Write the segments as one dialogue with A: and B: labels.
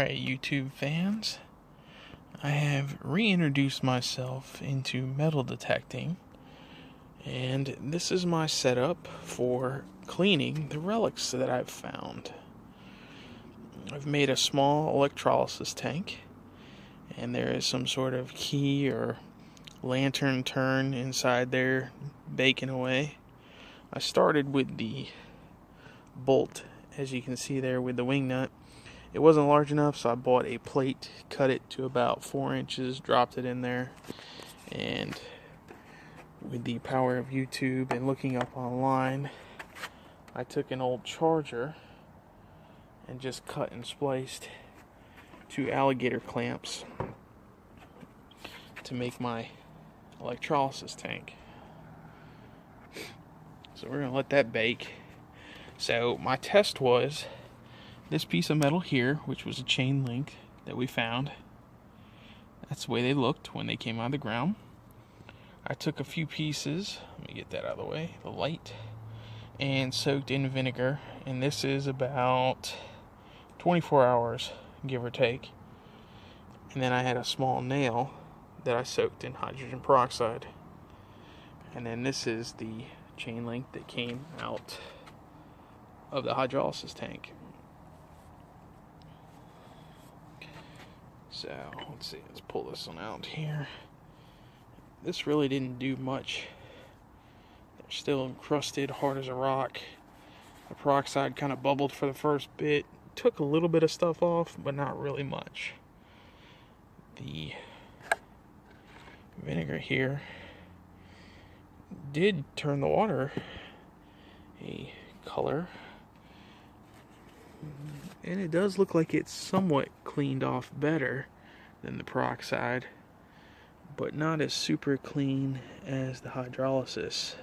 A: Alright, YouTube fans, I have reintroduced myself into metal detecting, and this is my setup for cleaning the relics that I've found. I've made a small electrolysis tank, and there is some sort of key or lantern turn inside there baking away. I started with the bolt, as you can see there with the wing nut. It wasn't large enough, so I bought a plate, cut it to about 4 inches, dropped it in there, and with the power of YouTube and looking up online, I took an old charger and just cut and spliced 2 alligator clamps to make my electrolysis tank. So we're going to let that bake. So my test was this piece of metal here, which was a chain link that we found. That's the way they looked when they came out of the ground. I took a few pieces, let me get that out of the way, the light, and soaked in vinegar, and this is about 24 hours, give or take. And then I had a small nail that I soaked in hydrogen peroxide. And then this is the chain link that came out of the hydrolysis tank. So, let's see, let's pull this one out here. This really didn't do much. They're still encrusted, hard as a rock. The peroxide kind of bubbled for the first bit. Took a little bit of stuff off, but not really much. The vinegar here did turn the water a color. And it does look like it's somewhat cleaned off better than the peroxide, but not as super clean as the hydrolysis.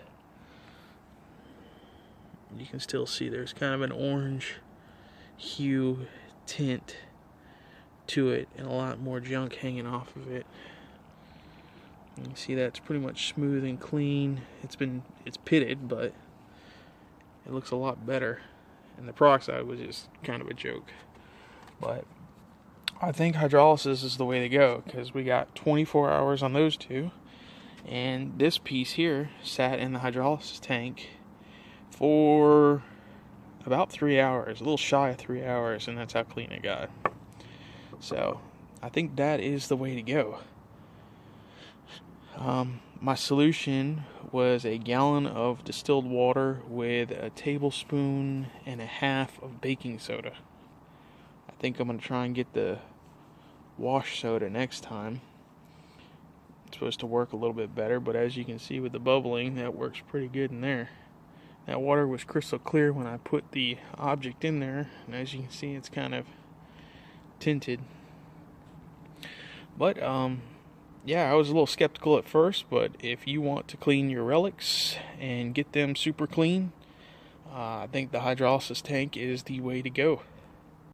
A: You can still see there's kind of an orange hue tint to it and a lot more junk hanging off of it. You can see that's pretty much smooth and clean. It's pitted, but it looks a lot better. And the peroxide was just kind of a joke. But I think hydrolysis is the way to go, because we got 24 hours on those two. And this piece here sat in the hydrolysis tank for about 3 hours, a little shy of 3 hours, and that's how clean it got. So I think that is the way to go. My solution was a gallon of distilled water with a tablespoon and a half of baking soda. I think I'm going to try and get the wash soda next time. It's supposed to work a little bit better, but as you can see with the bubbling, that works pretty good in there. That water was crystal clear when I put the object in there, and as you can see, it's kind of tinted. But, yeah, I was a little skeptical at first, but if you want to clean your relics and get them super clean, I think the hydrolysis tank is the way to go.